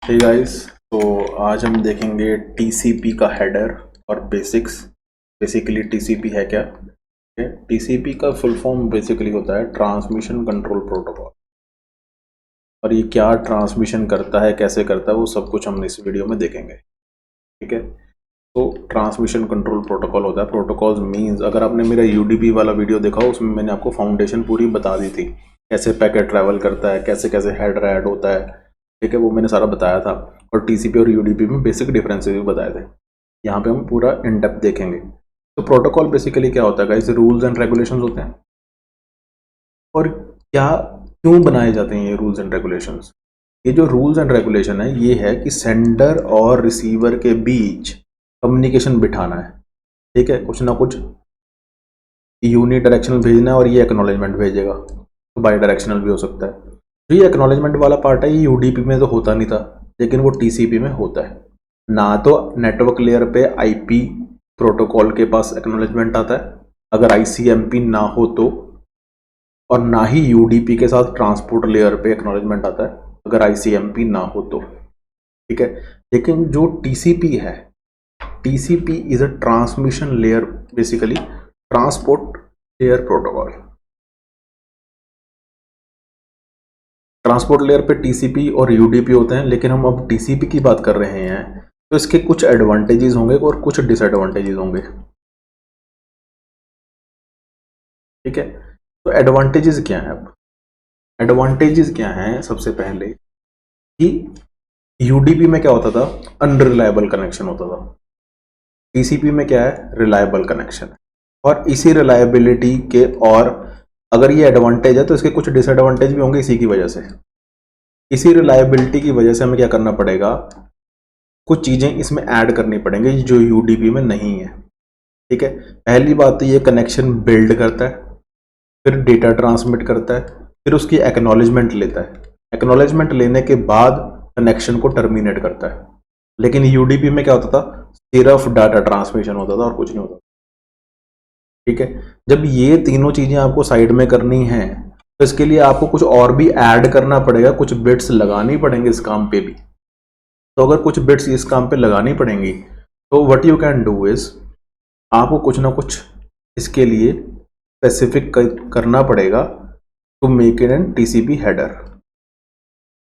Hey guys, तो आज हम देखेंगे टीसीपी का हेडर और बेसिक्स। बेसिकली टीसीपी है क्या? टीसीपी का फुल फॉर्म बेसिकली होता है ट्रांसमिशन कंट्रोल प्रोटोकॉल। और ये क्या ट्रांसमिशन करता है, कैसे करता है, वो सब कुछ हम इस वीडियो में देखेंगे। ठीक है, तो ट्रांसमिशन कंट्रोल प्रोटोकॉल होता है। प्रोटोकॉल्स मींस, अगर आपने मेरा यूडीपी वाला वीडियो देखा उसमें मैंने आपको फाउंडेशन पूरी बता दी थी, कैसे पैकेट ट्रैवल करता है, कैसे कैसे हेडर ऐड होता है। ठीक है, वो मैंने सारा बताया था। और टीसीपी और यूडीपी में बेसिक डिफरेंसेस भी बताए थे। यहाँ पे हम पूरा इन डेप्थ देखेंगे। तो प्रोटोकॉल बेसिकली क्या होता है गाइस? रूल्स एंड रेगुलेशंस होते हैं। और क्या, क्यों बनाए जाते हैं ये रूल्स एंड रेगुलेशंस? ये जो रूल्स एंड रेगुलेशन है ये है कि सेंडर और रिसीवर के बीच कम्युनिकेशन बिठाना है। ठीक है, कुछ ना कुछ यूनी डायरेक्शनल भेजना है और ये एक्नॉलेजमेंट भेजेगा, तो बाई डायरेक्शनल भी हो सकता है। तो ये एक्नॉलेजमेंट वाला पार्ट है, ये यूडीपी में तो होता नहीं था, लेकिन वो टीसीपी में होता है। ना तो नेटवर्क लेयर पे आईपी प्रोटोकॉल के पास एक्नॉलेजमेंट आता है अगर आईसीएमपी ना हो तो, और ना ही यूडीपी के साथ ट्रांसपोर्ट लेयर पे एक्नॉलेजमेंट आता है अगर आईसीएमपी ना हो तो। ठीक है, लेकिन जो टीसीपी है, TCP is a transmission layer, basically transport layer protocol. Transport layer पे टीसीपी और यूडीपी होते हैं, लेकिन हम अब टीसीपी की बात कर रहे हैं, तो इसके कुछ एडवांटेजेस होंगे और कुछ डिसएडवांटेजेस होंगे। ठीक है, तो एडवांटेजेस क्या हैं? अब एडवांटेजेस क्या हैं? सबसे पहले कि यूडीपी में क्या होता था? अनरिलायबल कनेक्शन होता था। टीसीपी में क्या है? रिलायबल कनेक्शन है। और इसी रिलायबिलिटी के, और अगर ये एडवांटेज है तो इसके कुछ डिसएडवांटेज भी होंगे इसी की वजह से। इसी रिलायबिलिटी की वजह से हमें क्या करना पड़ेगा? कुछ चीजें इसमें ऐड करनी पड़ेंगी जो यूडीपी में नहीं है। ठीक है, पहली बात तो ये कनेक्शन बिल्ड करता है, फिर डेटा ट्रांसमिट करता है, फिर उसकी एक्नॉलेजमेंट लेता है, एक्नॉलेजमेंट लेने के बाद कनेक्शन को टर्मिनेट करता है। लेकिन यूडीपी में क्या होता था? सिर्फ डाटा ट्रांसमिशन होता था और कुछ नहीं होता। ठीक है, जब ये तीनों चीजें आपको साइड में करनी है तो इसके लिए आपको कुछ और भी ऐड करना पड़ेगा, कुछ बिट्स लगानी पड़ेंगे इस काम पे भी। तो अगर कुछ बिट्स इस काम पे लगानी पड़ेंगी तो what you can do is, आपको कुछ ना कुछ इसके लिए स्पेसिफिक करना पड़ेगा to make it an TCP header.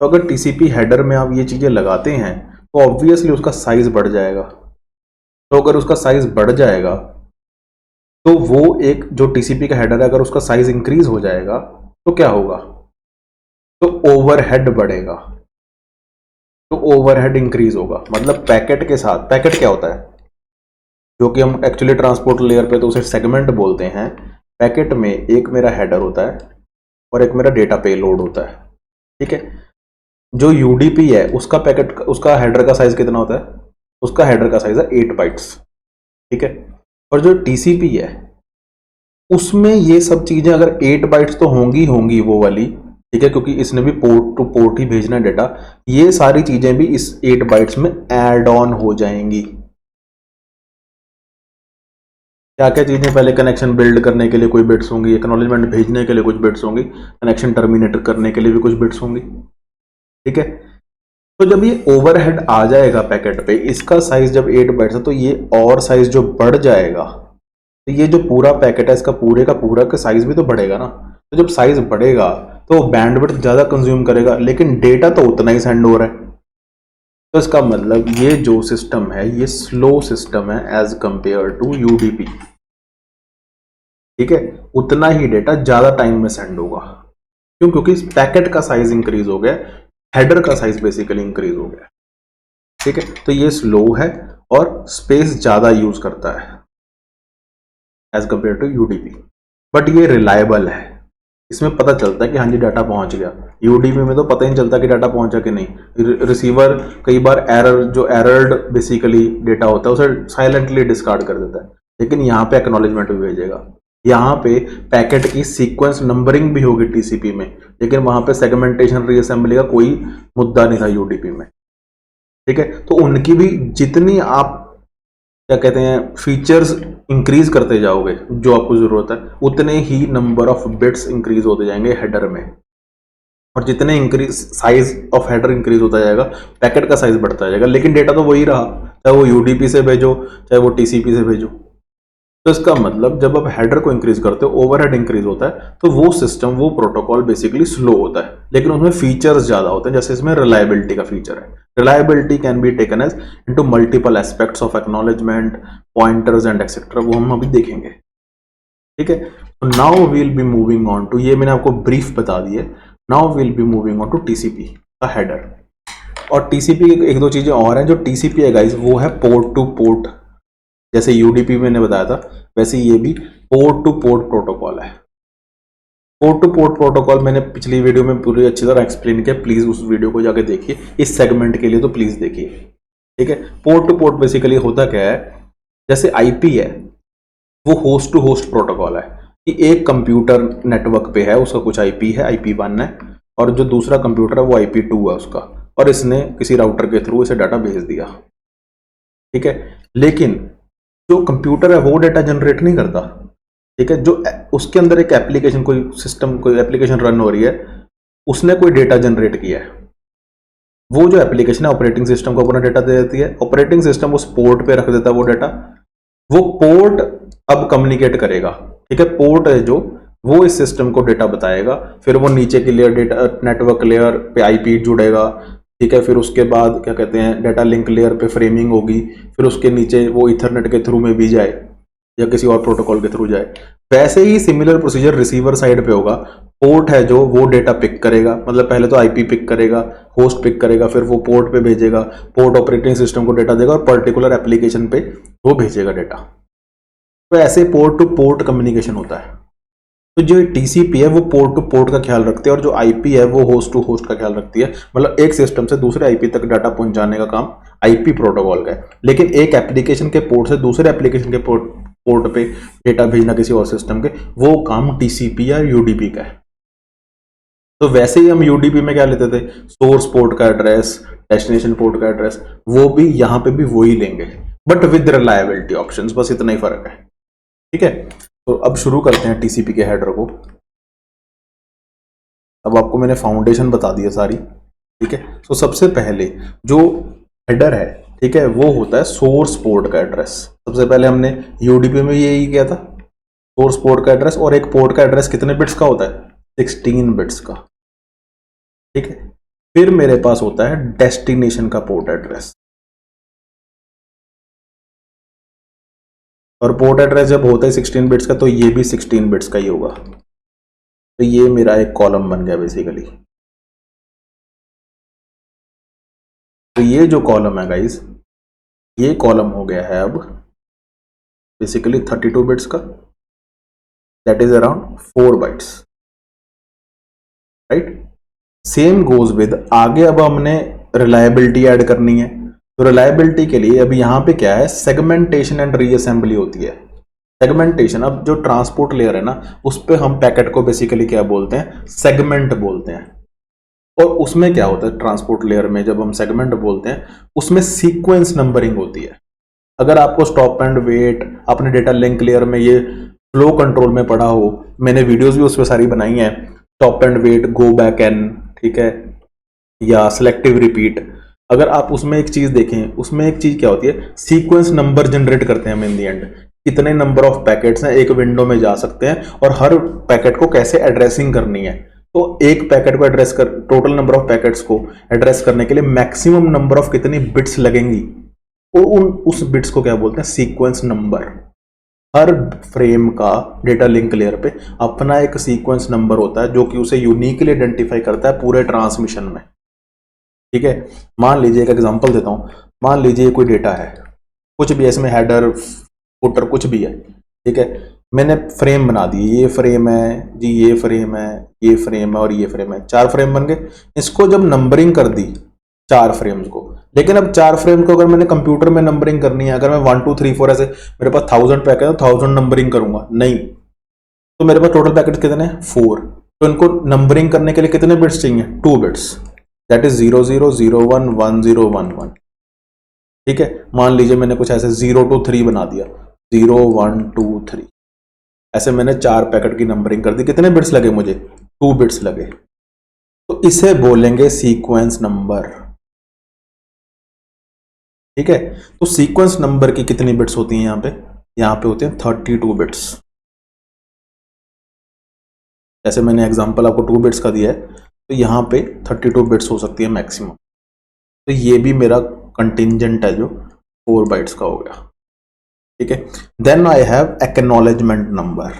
तो अगर टीसीपी हेडर में आप ये चीजें लगाते हैं तो ऑब्वियसली उसका साइज बढ़ जाएगा। तो अगर उसका साइज बढ़ जाएगा तो वो एक जो टीसीपी का हेडर है, अगर उसका साइज इंक्रीज हो जाएगा तो क्या होगा? तो ओवरहेड बढ़ेगा। तो ओवरहेड इंक्रीज होगा, मतलब पैकेट के साथ, पैकेट क्या होता है जो कि हम एक्चुअली ट्रांसपोर्ट लेयर पे तो उसे सेगमेंट बोलते हैं। पैकेट में एक मेरा हेडर होता है और एक मेरा डेटा पेलोड होता है। ठीक है, जो यूडीपी है उसका पैकेट, उसका हेडर का साइज कितना होता है? उसका हेडर का साइज है 8 बाइट्स। ठीक है, और जो टीसीपी है उसमें ये सब चीजें अगर 8 बाइट्स तो होंगी होंगी वो वाली। ठीक है, क्योंकि इसने भी पोर्ट टू पोर्ट ही भेजना है डेटा, ये सारी चीजें भी इस 8 बाइट्स में ऐड ऑन हो जाएंगी। क्या क्या चीजें? पहले कनेक्शन बिल्ड करने के लिए कोई बिट्स होंगी, एक्नॉलेजमेंट भेजने के लिए कुछ बिट्स होंगी, कनेक्शन टर्मिनेट करने के लिए भी कुछ बिट्स होंगी। ठीक है, तो जब ये ओवरहेड आ जाएगा पैकेट पे, इसका साइज जब 8 बाइट्स है तो ये और साइज जो बढ़ जाएगा, तो ये जो पूरा पैकेट है इसका पूरे का पूरा का साइज भी तो बढ़ेगा ना। तो जब साइज बढ़ेगा तो बैंडविड्थ ज्यादा कंज्यूम करेगा, लेकिन डेटा तो उतना ही सेंड हो रहा है। तो इसका मतलब ये जो सिस्टम है ये स्लो सिस्टम है एज कंपेयर टू यूडीपी। ठीक है, उतना ही डेटा ज्यादा टाइम में सेंड होगा। क्यों? क्योंकि इस पैकेट का साइज इंक्रीज हो गया, हेडर का साइज बेसिकली इंक्रीज हो गया। ठीक है, तो ये स्लो है और स्पेस ज्यादा यूज करता है as compare to UDP, but ये रिलायबल है। इसमें पता चलता है कि हाँ जी डाटा पहुंच गया। यूडीपी में तो पता ही नहीं चलता कि डाटा पहुंचा कि नहीं। रिसीवर कई बार एरर, जो एरर्ड बेसिकली डेटा होता है उसे साइलेंटली डिस्कार्ड कर देता है, लेकिन यहाँ पे एक्नॉलेजमेंट भी भेजेगा। यहाँ पे पैकेट की सीक्वेंस नंबरिंग भी होगी टीसीपी में, लेकिन वहां पे सेगमेंटेशन रीअसेंबली का कोई मुद्दा नहीं था यूडीपी में। ठीक है, तो उनकी भी जितनी आप क्या कहते हैं फीचर्स इंक्रीज करते जाओगे जो आपको जरूरत है, उतने ही नंबर ऑफ बिट्स इंक्रीज होते जाएंगे हेडर में। और जितने increase size of header increase होता जाएगा पैकेट का साइज बढ़ता जाएगा, लेकिन डेटा तो वही रहा, चाहे वो यूडीपी से भेजो चाहे वो टीसीपी से भेजो। तो इसका मतलब जब आप हेडर को इंक्रीज करते हो ओवरहेड इंक्रीज होता है, तो वो सिस्टम वो प्रोटोकॉल बेसिकली स्लो होता है, लेकिन उसमें फीचर्स ज्यादा होते हैं। जैसे इसमें रिलायबिलिटी का फीचर है, reliability can be taken as into multiple aspects of acknowledgement, pointers and etcetera, वो हम अभी देखेंगे। ठीक है, तो now we'll be moving on to, ये मैंने आपको ब्रीफ बता दी है, now we'll be moving on to TCP का हेडर। और टीसीपी एक दो चीजें और हैं, जो टीसीपी है गाइस वो है पोर्ट टू पोर्ट, जैसे यूडीपी मैंने बताया था वैसे ये भी पोर्ट टू पोर्ट प्रोटोकॉल है। पोर्ट टू पोर्ट प्रोटोकॉल मैंने पिछली वीडियो में पूरी अच्छी तरह एक्सप्लेन किया, प्लीज उस वीडियो को जाके देखिए, इस सेगमेंट के लिए तो प्लीज देखिए। ठीक है, पोर्ट टू पोर्ट बेसिकली होता क्या है, जैसे आईपी है वो होस्ट टू होस्ट प्रोटोकॉल है, कि एक कंप्यूटर नेटवर्क पे है उसका कुछ आईपी है, IP1 है, और जो दूसरा कंप्यूटर है वो IP2 है उसका, और इसने किसी राउटर के थ्रू इसे डाटा भेज दिया। ठीक है, लेकिन जो कंप्यूटर है वो डेटा जनरेट नहीं करता। ठीक है, जो उसके अंदर एक एप्लीकेशन, कोई सिस्टम, कोई एप्लीकेशन रन हो रही है, उसने कोई डेटा जनरेट किया है, वो जो एप्लीकेशन है ऑपरेटिंग सिस्टम को अपना डेटा दे देती है, ऑपरेटिंग सिस्टम उस पोर्ट पे रख देता है वो डेटा, वो पोर्ट अब कम्युनिकेट करेगा। ठीक है, पोर्ट है जो वो इस सिस्टम को डेटा बताएगा, फिर वो नीचे की लेयर डेटा नेटवर्क लेयर पे आईपी जुड़ेगा। ठीक है, फिर उसके बाद क्या कहते हैं डेटा लिंक लेयर पे फ्रेमिंग होगी, फिर उसके नीचे वो इथरनेट के थ्रू में भी जाए या किसी और प्रोटोकॉल के थ्रू जाए। वैसे ही सिमिलर प्रोसीजर रिसीवर साइड पे होगा, पोर्ट है जो वो डेटा पिक करेगा, मतलब पहले तो आईपी पिक करेगा, होस्ट पिक करेगा, फिर वो पोर्ट पे भेजेगा, पोर्ट ऑपरेटिंग सिस्टम को डेटा देगा और पर्टिकुलर एप्लीकेशन पे वो भेजेगा डेटा। तो ऐसे पोर्ट टू पोर्ट कम्युनिकेशन होता है। तो जो टीसीपी है वो पोर्ट टू पोर्ट का ख्याल रखती है, और जो आईपी है वो होस्ट टू होस्ट का ख्याल रखती है, मतलब एक सिस्टम से दूसरे आईपी तक डाटा पहुंचाने का काम आईपी प्रोटोकॉल का है। लेकिन एक एप्लीकेशन के पोर्ट से दूसरे एप्लीकेशन के पोर्ट पे डेटा भेजना किसी और सिस्टम के, वो काम टीसीपी या यूडीपी का है। तो वैसे ही हम यूडीपी में क्या लेते थे, सोर्स पोर्ट का एड्रेस, डेस्टिनेशन पोर्ट का एड्रेस, वो भी यहाँ पे भी वही लेंगे, बट विद रिलायबिलिटी ऑप्शंस, बस इतना ही फर्क है। ठीक है, तो अब शुरू करते हैं टीसीपी के हेडर को। अब आपको मैंने फाउंडेशन बता दी है सारी। ठीक है, तो सबसे पहले जो हेडर है, ठीक है, वो होता है सोर्स पोर्ट का एड्रेस। सबसे पहले हमने यूडीपी में यही किया था, सोर्स पोर्ट का एड्रेस, और एक पोर्ट का एड्रेस कितने बिट्स का होता है, 16 बिट्स का। ठीक है, फिर मेरे पास होता है डेस्टिनेशन का पोर्ट एड्रेस, और पोर्ट एड्रेस जब होता है 16 बिट्स का तो ये भी 16 बिट्स का ही होगा। तो ये मेरा एक कॉलम बन गया बेसिकली। तो ये जो कॉलम है गाइस, ये कॉलम हो गया है अब बेसिकली 32 बिट्स का, that is around 4 bytes, right. Same goes with आगे, अब हमने रिलायबिलिटी ऐड करनी है। तो रिलायबिलिटी के लिए अब यहाँ पे क्या है, सेगमेंटेशन एंड रीअसेंबली होती है। सेगमेंटेशन, अब जो ट्रांसपोर्ट लेयर है ना, उस पे हम पैकेट को बेसिकली क्या बोलते हैं, सेगमेंट बोलते हैं। और उसमें क्या होता है, ट्रांसपोर्ट लेयर में जब हम सेगमेंट बोलते हैं, उसमें सीक्वेंस नंबरिंग होती है। अगर आपको स्टॉप एंड वेट अपने डेटा लिंक लेयर में ये फ्लो कंट्रोल में पढ़ा हो, मैंने वीडियोस भी उस पर सारी बनाई हैं, stop and wait, go back N, ठीक है, या सिलेक्टिव रिपीट, अगर आप उसमें एक चीज देखें, उसमें एक चीज क्या होती है, सीक्वेंस नंबर जनरेट करते हैं हम इन दी एंड, कितने नंबर ऑफ पैकेट्स हैं एक विंडो में जा सकते हैं, और हर पैकेट को कैसे एड्रेसिंग करनी है। तो एक पैकेट को एड्रेस कर, टोटल नंबर ऑफ पैकेट्स को एड्रेस करने के लिए मैक्सिमम नंबर ऑफ कितनी बिट्स लगेंगी, और उस बिट्स को क्या बोलते हैं, सीक्वेंस नंबर। हर फ्रेम का डेटा लिंक लेयर पे अपना एक सीक्वेंस नंबर होता है, जो कि उसे यूनिकली आइडेंटिफाई करता है पूरे ट्रांसमिशन में। ठीक है, मान लीजिए एक एग्जांपल देता हूं, मान लीजिए कोई डेटा है, कुछ भी इसमें हेडर फुटर कुछ भी है। ठीक है, मैंने फ्रेम बना दिए, ये फ्रेम है जी, ये फ्रेम है, ये फ्रेम है और ये फ्रेम है, 4 फ्रेम बन गए। इसको जब नंबरिंग कर दी 4 फ्रेम्स को, लेकिन अब 4 फ्रेम को अगर मैंने कंप्यूटर में नंबरिंग करनी है, अगर मैं 1 2 3 4 ऐसे मेरे पास 1000 पैकेट है तो 1000 नंबरिंग करूंगा नहीं, तो मेरे पास टोटल पैकेट कितने हैं 4, तो इनको नंबरिंग करने के लिए कितने बिट्स चाहिए, 2 बिट्स, दैट इज 0 0 0 1 1 0 1 1। ठीक है, मान लीजिए मैंने कुछ ऐसे 0 2 3 बना दिया, 0 1 2 3, ऐसे मैंने 4 पैकेट की नंबरिंग कर दी, कितने बिट्स लगे मुझे, 2 बिट्स लगे। तो इसे बोलेंगे सीक्वेंस नंबर। ठीक है, तो सीक्वेंस नंबर की कितनी बिट्स होती हैं यहां पे होते हैं 32 बिट्स। जैसे मैंने एग्जांपल आपको 2 बिट्स का दिया है, तो यहां पे 32 बिट्स हो सकती है मैक्सिमम। तो ये भी मेरा कंटिंजेंट है जो 4 बाइट्स का हो गया। ठीक है, then I have acknowledgement number.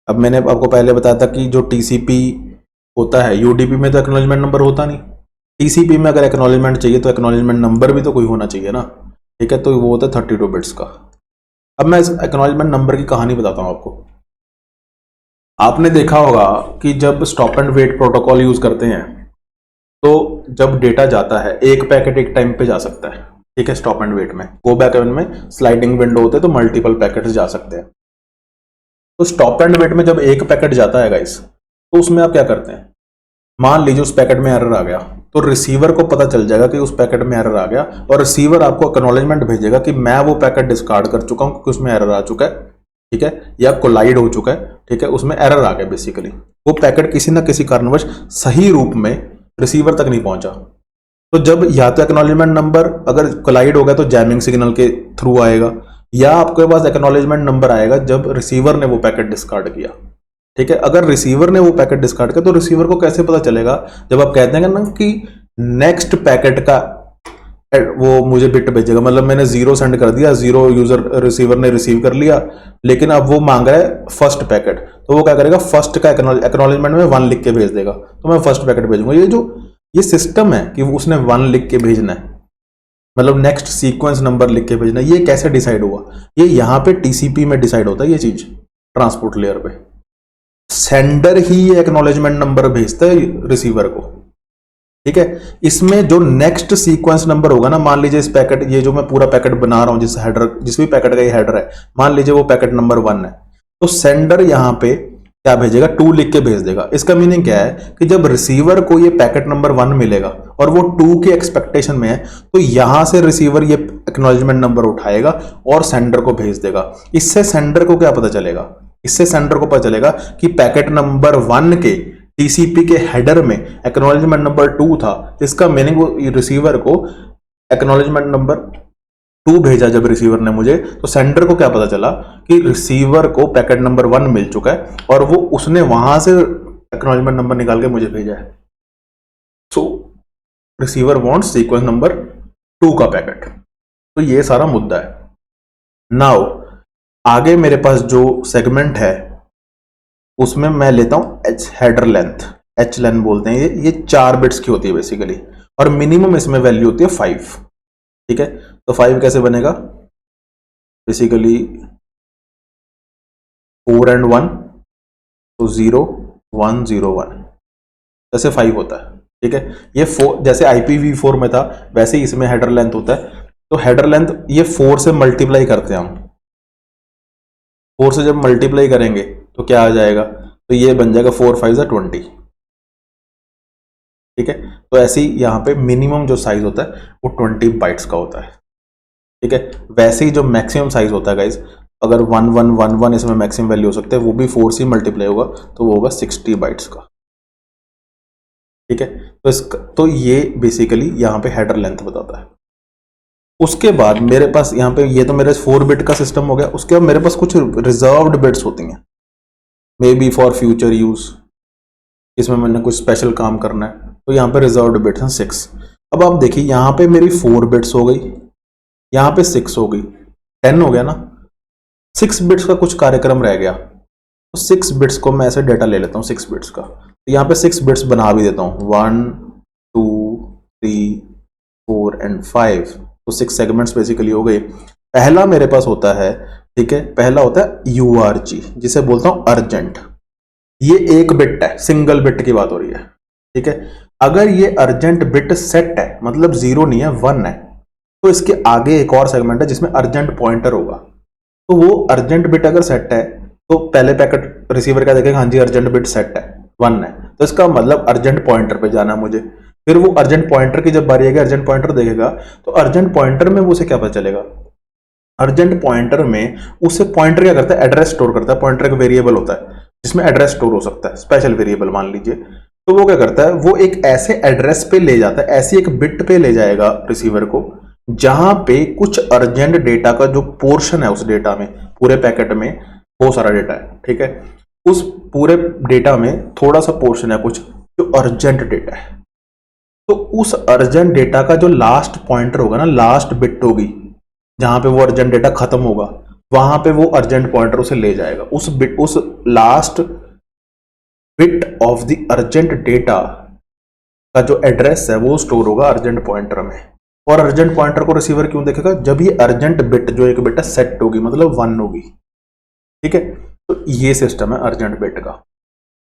अब मैंने आपको पहले बताया था कि जो टीसीपी होता है, यूडीपी में तो एक्नॉलेजमेंट नंबर होता नहीं। टीसीपी में अगर एक्नॉलेजमेंट चाहिए तो एक्नॉलेजमेंट नंबर भी तो कोई होना चाहिए ना। ठीक है, तो वो होता है 32 बिट्स का। अब मैं इस एक्नॉलेजमेंट नंबर की कहानी बताता हूं आपको। आपने देखा होगा कि जब stop and wait protocol use करते हैं, तो जब डेटा जाता है, एक पैकेट एक टाइम पे जा सकता है। ठीक है, स्टॉप एंड वेट में, गो बैक एन में स्लाइडिंग विंडो होते हैं, तो मल्टीपल पैकेट जा सकते हैं। तो स्टॉप एंड वेट में जब एक पैकेट जाता है गाइस, तो उसमें आप क्या करते हैं, मान लीजिए उस पैकेट में एरर आ गया, तो रिसीवर को पता चल जाएगा कि उस पैकेट में एरर आ गया, और रिसीवर आपको एक्नॉलेजमेंट भेजेगा कि मैं वो पैकेट डिस्कार्ड कर चुका हूं क्योंकि उसमें एरर आ चुका है। ठीक है, या कोलाइड हो चुका है। ठीक है, उसमें एरर आ गया, बेसिकली वो पैकेट किसी ना किसी कारणवश सही रूप में रिसीवर तक नहीं पहुंचा। तो जब या तो एक्नॉलेजमेंट नंबर अगर कोलाइड हो गया तो जैमिंग सिग्नल के थ्रू आएगा, या आपके पास एक्नॉलेजमेंट नंबर आएगा जब रिसीवर ने वो पैकेट डिस्कार्ड किया। ठीक है, अगर रिसीवर ने वो पैकेट डिस्कार्ड किया तो रिसीवर को कैसे पता चलेगा, जब आप कहते हैं ना कि नेक्स्ट पैकेट का वो मुझे बिट भेजेगा, मतलब मैंने 0 सेंड कर दिया, 0 यूजर रिसीवर ने रिसीव कर लिया, लेकिन अब वो मांग रहा है फर्स्ट पैकेट, तो वो क्या करेगा, फर्स्ट का एक्नॉलेजमेंट में 1 लिख के भेज देगा, तो मैं फर्स्ट पैकेट भेजूंगा। ये सिस्टम है कि उसने 1 लिख के भेजना है, मतलब नेक्स्ट सीक्वेंस नंबर लिख के भेजना है। ये कैसे डिसाइड हुआ, ये यहां पे टीसीपी में डिसाइड होता है ये चीज, ट्रांसपोर्ट लेयर पे। सेंडर ही ये एक्नॉलेजमेंट नंबर भेजता है रिसीवर को। ठीक है, इसमें जो नेक्स्ट सीक्वेंस नंबर होगा ना, मान लीजिए इस पैकेट, ये जो मैं पूरा पैकेट बना रहा हूं, जिस भी पैकेट का ये हेडर है, मान लीजिए वो पैकेट नंबर 1 है, तो सेंडर यहां पे क्या भेजेगा, 2 लिख के भेज देगा। इसका मीनिंग क्या है कि जब रिसीवर को ये पैकेट नंबर 1 मिलेगा और वो 2 के एक्सपेक्टेशन में है, तो यहां से रिसीवर ये एक्नॉलेजमेंट नंबर उठाएगा और सेंडर को भेज देगा। इससे सेंडर को क्या पता चलेगा, इससे सेंडर को पता चलेगा कि पैकेट नंबर 1 के टीसीपी के हेडर में एक्नॉलेजमेंट नंबर 2 था। इसका मीनिंग वो रिसीवर को एक्नॉलेजमेंट नंबर 2 भेजा जब रिसीवर ने मुझे, तो सेंडर को क्या पता चला कि रिसीवर को पैकेट नंबर 1 मिल चुका है और वो उसने वहां से एक्नॉलेजमेंट नंबर निकाल के मुझे भेजा है। सो रिसीवर वांट्स सीक्वेंस नंबर 2 का पैकेट। तो ये सारा मुद्दा है। नाउ आगे मेरे पास जो सेगमेंट है उसमें मैं लेता हूं H header length, H length बोलते हैं। ये 4 बिट्स की होती है बेसिकली, और मिनिमम इसमें वैल्यू होती है 5। ठीक है, तो 5 कैसे बनेगा, बेसिकली 4 and 1, तो 0 1 0 1, जैसे 5 होता है। ठीक है, ये 4 जैसे IPv4 में था वैसे ही इसमें हेडर लेंथ होता है। तो हेडर लेंथ ये 4 से मल्टीप्लाई करते हैं हम, 4 से जब मल्टीप्लाई करेंगे तो क्या आ जाएगा, तो ये बन जाएगा 4 5 20। ठीक है, तो ऐसे ही यहां पे मिनिमम जो साइज होता है वो 20 बाइट्स का होता है। ठीक है, वैसे ही जो मैक्सिमम साइज होता है गाइज, अगर 1 1 1 1 इसमें मैक्सिमम वैल्यू हो सकता है, वो भी 4 से मल्टीप्लाई होगा, तो वो होगा 60 बाइट्स का। ठीक है, तो ये बेसिकली यहां पे हेडर लेंथ बताता है। उसके बाद मेरे पास यहाँ पे, ये तो मेरे 4 बिट का सिस्टम हो गया। उसके बाद मेरे पास कुछ रिजर्व्ड बिट्स होती हैं, may be for future use, इसमें मैंने कुछ स्पेशल काम करना है, तो यहाँ पे रिजर्व्ड बिट्स हैं 6। अब आप देखिए यहाँ पे मेरी 4 बिट्स हो गई, यहाँ पे 6 हो गई, 10 हो गया ना। 6 बिट्स का कुछ कार्यक्रम रह गया, तो 6 बिट्स को मैं ऐसे डेटा ले लेता हूँ 6 बिट्स का, तो यहाँ पे 6 बिट्स बना भी देता हूँ, 1 2 3 4 and 5। तो 6 सेगमेंट्स बेसिकली हो गए। पहला मेरे पास होता है, ठीक है, पहला होता है URG, जिसे बोलता हूं अर्जेंट। ये 1 बिट है, सिंगल बिट की बात हो रही है। ठीक है, अगर ये अर्जेंट बिट सेट है, मतलब 0 नहीं है 1 है, तो इसके आगे एक और सेगमेंट है जिसमें अर्जेंट पॉइंटर होगा। तो वो अर्जेंट बिट अगर सेट है, तो पहले पैकेट रिसीवर क्या देखेगा, हाँ जी अर्जेंट बिट सेट है, 1 है, तो इसका मतलब अर्जेंट पॉइंटर पे जाना मुझे। फिर वो अर्जेंट पॉइंटर की जब बारी आएगी, अर्जेंट पॉइंटर देखेगा, तो अर्जेंट पॉइंटर में वो उसे क्या पता चलेगा, अर्जेंट पॉइंटर में उससे पॉइंटर क्या करता है, एड्रेस स्टोर करता है। पॉइंटर एक वेरिएबल होता है जिसमें एड्रेस स्टोर हो सकता है, स्पेशल वेरिएबल मान लीजिए। तो वो क्या करता है, वो एक ऐसे एड्रेस पे ले जाता है, ऐसी एक बिट पे ले जाएगा रिसीवर को, जहां पे कुछ अर्जेंट डेटा का जो पोर्शन है उस डेटा में, पूरे पैकेट में बहुत सारा डेटा है, ठीक है, उस पूरे डेटा में थोड़ा सा पोर्शन है कुछ जो अर्जेंट डेटा है। तो उस अर्जेंट डेटा का जो लास्ट पॉइंटर होगा ना, लास्ट बिट होगी जहां पे वो अर्जेंट डेटा खत्म होगा, वहां पे वो अर्जेंट पॉइंटर उसे ले जाएगा। उस बिट, उस last bit of the urgent data का जो एड्रेस है वो स्टोर होगा अर्जेंट पॉइंटर में। और अर्जेंट पॉइंटर को रिसीवर क्यों देखेगा, जब ये अर्जेंट बिट जो एक बिट है सेट होगी, मतलब 1 होगी, ठीक है। तो ये सिस्टम है अर्जेंट बिट का।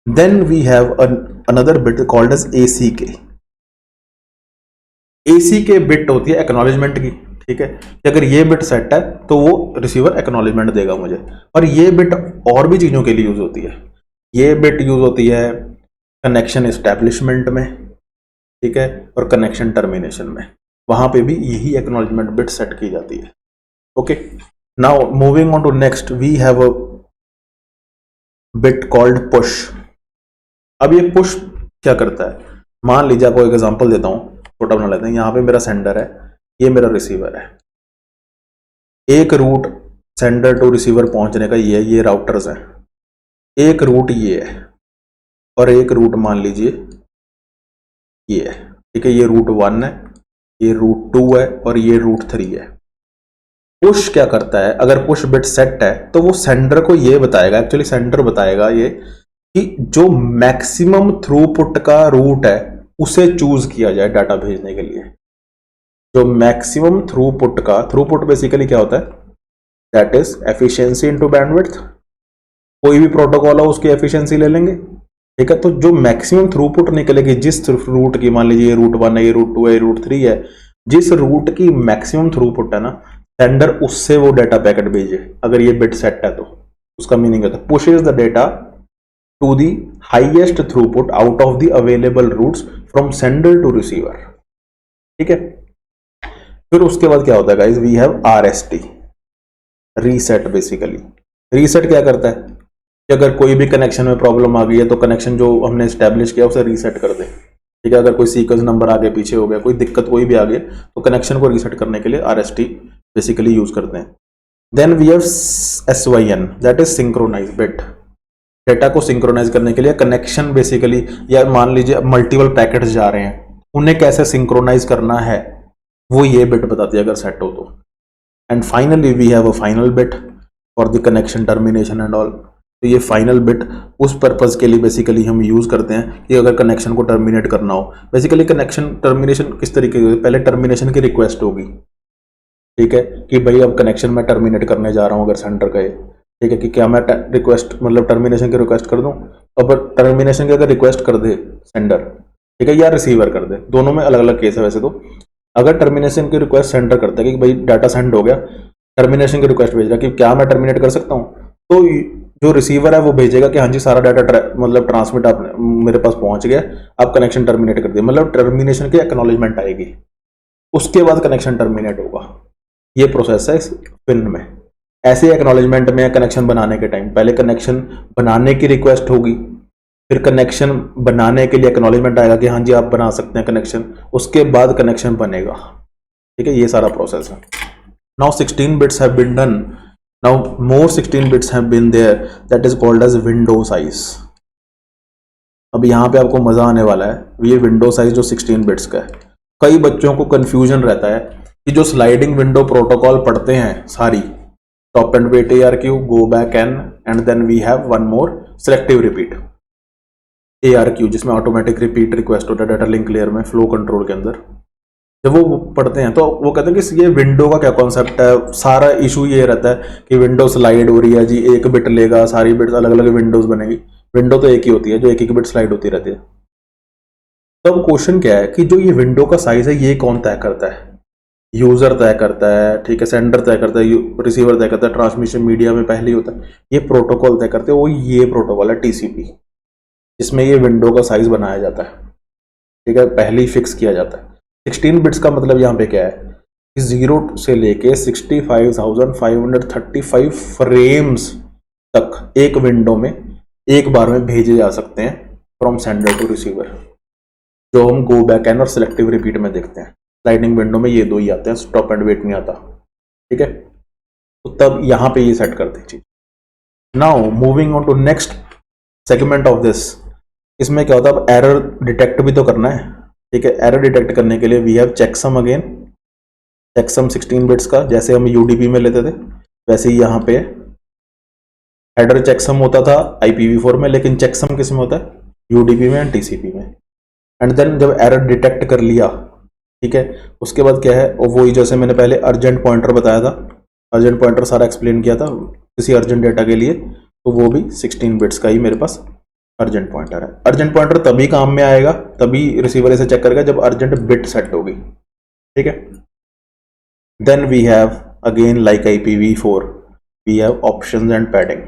Then we have another bit called as ACK। ACK bit होती है एक्नॉलेजमेंट की, ठीक है, कि अगर ये बिट सेट है तो वो रिसीवर एक्नॉलेजमेंट देगा मुझे। और ये बिट और भी चीजों के लिए यूज होती है। ये बिट यूज होती है कनेक्शन एस्टेब्लिशमेंट में, ठीक है, और कनेक्शन टर्मिनेशन में, वहां पे भी यही एक्नॉलेजमेंट बिट सेट की जाती है। Okay, now moving on to next, we have a bit called push. अब ये पुश क्या करता है, मान लीजिए आपको एक एग्जांपल देता हूं, छोटा बना लेते हैं। यहां पे मेरा सेंडर है, ये मेरा रिसीवर है। एक रूट सेंडर टू रिसीवर पहुंचने का ये राउटर्स है। एक रूट ये है और एक रूट मान लीजिए ये है, ठीक है, ये रूट 1 है, ये रूट 2 है और ये रूट 3 है। पुश क्या करता है, अगर पुश बिट सेट है तो वो सेंडर को ये बताएगा, एक्चुअली सेंडर बताएगा ये कि जो मैक्सिमम थ्रूपुट का रूट है उसे चूज किया जाए डाटा भेजने के लिए। जो मैक्सिमम थ्रूपुट का, थ्रूपुट बेसिकली क्या होता है, that is efficiency into bandwidth. कोई भी प्रोटोकॉल हो उसकी एफिशिएंसी ले लेंगे, ठीक है। तो जो मैक्सिमम थ्रूपुट निकलेगी जिस रूट की, मान लीजिए ये रूट 1 है, ये रूट 2 है, ये रूट 3 है, जिस रूट की मैक्सिमम थ्रूपुट है ना, सेंडर उससे वो डाटा पैकेट भेजे अगर ये बिट सेट है तो। उसका मीनिंग होता है pushes the data to the highest throughput out of the available routes from sender to receiver, ठीक है। फिर उसके बाद क्या होता है guys, we have RST, reset. Basically reset क्या करता है कि अगर कोई भी कनेक्शन में प्रॉब्लम आ गई है तो कनेक्शन जो हमने स्टैब्लिश किया उसे रीसेट कर दे, ठीक है। अगर कोई सीक्वेंस नंबर आगे पीछे हो गया, कोई दिक्कत कोई भी आ गई, तो कनेक्शन को रीसेट करने के लिए RST बेसिकली यूज करते हैं। Then we have SYN, that is synchronise bit. Data को सिंक्रोनाइज करने के लिए कनेक्शन बेसिकली, या मान लीजिए मल्टीपल पैकेट्स जा रहे हैं, उन्हें कैसे सिंक्रोनाइज करना है वो ये बिट बताती है अगर सेट हो तो। And finally we have a final bit for the connection termination and all. तो ये फाइनल बिट उस पर्पज के लिए बेसिकली हम यूज करते हैं कि अगर कनेक्शन को टर्मिनेट करना हो। बेसिकली कनेक्शन टर्मिनेशन किस तरीके से, पहले टर्मिनेशन की रिक्वेस्ट होगी, ठीक है, कि भाई अब कनेक्शन मैं टर्मिनेट करने जा रहा हूं अगर सेंडर कहे, ठीक है, कि क्या मैं रिक्वेस्ट मतलब टर्मिनेशन की रिक्वेस्ट कर दूं। अब टर्मिनेशन की अगर रिक्वेस्ट कर दे सेंडर, ठीक है, या रिसीवर कर दे, दोनों में अलग अलग केस है वैसे तो। अगर टर्मिनेशन की रिक्वेस्ट सेंडर करता है कि भाई डाटा सेंड हो गया, टर्मिनेशन की रिक्वेस्ट भेज रहा कि क्या मैं टर्मिनेट कर सकता हूं, तो जो रिसीवर है वो भेजेगा कि हाँ जी सारा डाटा मतलब ट्रांसमिट आप मेरे पास पहुंच गया, आप कनेक्शन टर्मिनेट कर दिए, मतलब टर्मिनेशन की एक्नॉलेजमेंट आएगी, उसके बाद कनेक्शन टर्मिनेट होगा। ये प्रोसेस है इस पिन में। ऐसे एक्नॉलेजमेंट में कनेक्शन बनाने के टाइम पहले कनेक्शन बनाने की रिक्वेस्ट होगी, फिर कनेक्शन बनाने के लिए एक्नॉलेजमेंट आएगा कि हाँ जी आप बना सकते हैं कनेक्शन, उसके बाद कनेक्शन बनेगा, ठीक है। ये सारा प्रोसेस है। Now 16 bits have been done, now more 16 bits have been there, that is called as window size. अब यहाँ पे आपको मजा आने वाला है, ये विंडो साइज जो 16 बिट्स का है, कई बच्चों को कंफ्यूजन रहता है कि जो स्लाइडिंग विंडो प्रोटोकॉल पढ़ते हैं सारी, stop and wait ARQ, go back and then we have one more selective repeat ARQ, जिसमें ऑटोमेटिक रिपीट रिक्वेस्ट होता है डाटा लिंक लेयर में फ्लो कंट्रोल के अंदर। जब वो पढ़ते हैं तो वो कहते हैं कि ये विंडो का क्या कॉन्सेप्ट है, सारा इशू ये रहता है कि विंडो स्लाइड हो रही है जी, एक बिट लेगा, सारी बिट्स अलग अलग विंडोज बनेगी। विंडो तो एक ही होती है जो एक एक बिट स्लाइड होती रहती है। तो अब क्वेश्चन क्या है कि जो ये विंडो का साइज है ये कौन तय करता है, यूजर तय करता है, ठीक है, सेंडर तय करता है, रिसीवर तय करता है, ट्रांसमिशन मीडिया में पहले ही होता है, ये प्रोटोकॉल तय करते हैं। वो ये प्रोटोकॉल है TCP, जिसमें ये विंडो का साइज बनाया जाता है, ठीक है, पहले ही फिक्स किया जाता है। 16 बिट्स का मतलब यहाँ पे क्या है 0 से लेके 65,535 फ्रेम्स तक एक विंडो में एक बार में भेजे जा सकते हैं फ्रॉम सेंडर टू रिसीवर, जो हम गो बैक एंड और सिलेक्टिव रिपीट में देखते हैं। स्लाइडिंग विंडो में ये दो ही आते हैं, स्टॉप एंड वेट नहीं आता। ठीक है, तो तब यहां पे ये सेट कर दीजिए। Now moving on to next segment of this, इसमें क्या होता है, अब एरर डिटेक्ट भी तो करना है। ठीक है, एरर डिटेक्ट करने के लिए we have checksum again, checksum 16 bits का, जैसे हम यूडीपी में लेते थे वैसे ही यहाँ पे हेडर चेकसम होता था IPv4 में, लेकिन चेकसम किस में होता है, यूडीपी में एंड टीसीपी में। एंड देन जब एरर डिटेक्ट कर लिया, ठीक है, उसके बाद क्या है, और वही जैसे मैंने पहले अर्जेंट पॉइंटर बताया था, अर्जेंट पॉइंटर सारा एक्सप्लेन किया था किसी अर्जेंट डेटा के लिए, तो वो भी 16 बिट्स का ही मेरे पास अर्जेंट पॉइंटर है। अर्जेंट पॉइंटर तभी काम में आएगा, तभी रिसीवर इसे चेक करेगा जब अर्जेंट बिट सेट होगी। ठीक है, then we have again like IPv4 we have options and padding.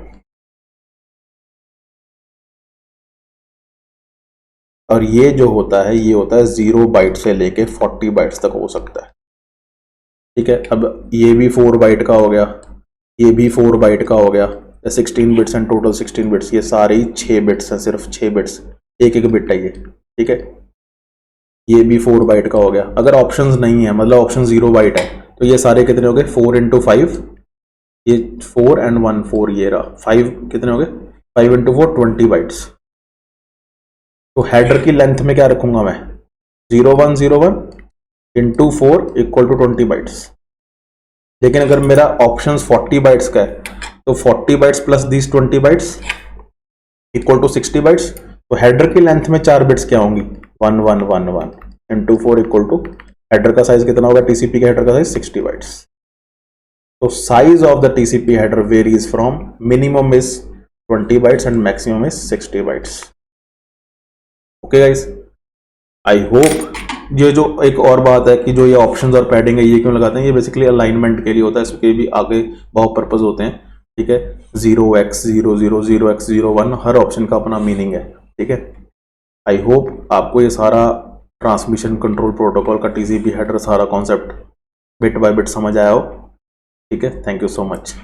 और ये जो होता है, ये होता है 0 बाइट से लेके 40 बाइट्स तक हो सकता है। ठीक है, अब ये भी 4 बाइट का हो गया, ये भी 4 बाइट का हो गया, 16 बिट्स एंड टोटल 16 बिट्स, ये सारे ही 6 बिट्स हैं, सिर्फ 6 बिट्स, एक एक बिट है ये। ठीक है, ये भी 4 बाइट का हो गया। अगर ऑप्शंस नहीं है, मतलब ऑप्शन 0 बाइट है, तो ये सारे कितने हो गए, 4 × 5, ये 4 and 1 4, ये रहा 5, कितने हो गए, 5 × 4 20 बाइट्स। तो हेडर की लेंथ में क्या रखूंगा मैं, 0101 × 4 = 20 बाइट्स। लेकिन अगर मेरा ऑप्शंस 40 बाइट्स का है, तो 40 bytes plus this 20 bytes = 60 bytes. तो हेडर की लेंथ में 4 बिट्स क्या होंगी, 1111 × 4 = हेडर का साइज कितना होगा, टीसीपी के हेडर का साइज 60 बाइट्स। तो size of the TCP header varies from minimum is 20 bytes and maximum is 60 bytes. Okay guys, I hope. ये जो एक और बात है कि जो ये ऑप्शंस और पैडिंग है, ये क्यों लगाते हैं, ये बेसिकली अलाइनमेंट के लिए होता है, इसके भी आगे बहुत पर्पज होते हैं। ठीक है, 0x00 0x01 हर ऑप्शन का अपना मीनिंग है। ठीक है, आई होप आपको ये सारा ट्रांसमिशन कंट्रोल प्रोटोकॉल का टीसीपी हेडर सारा कॉन्सेप्ट बिट बाय बिट समझ आया हो। ठीक है, थैंक यू सो मच।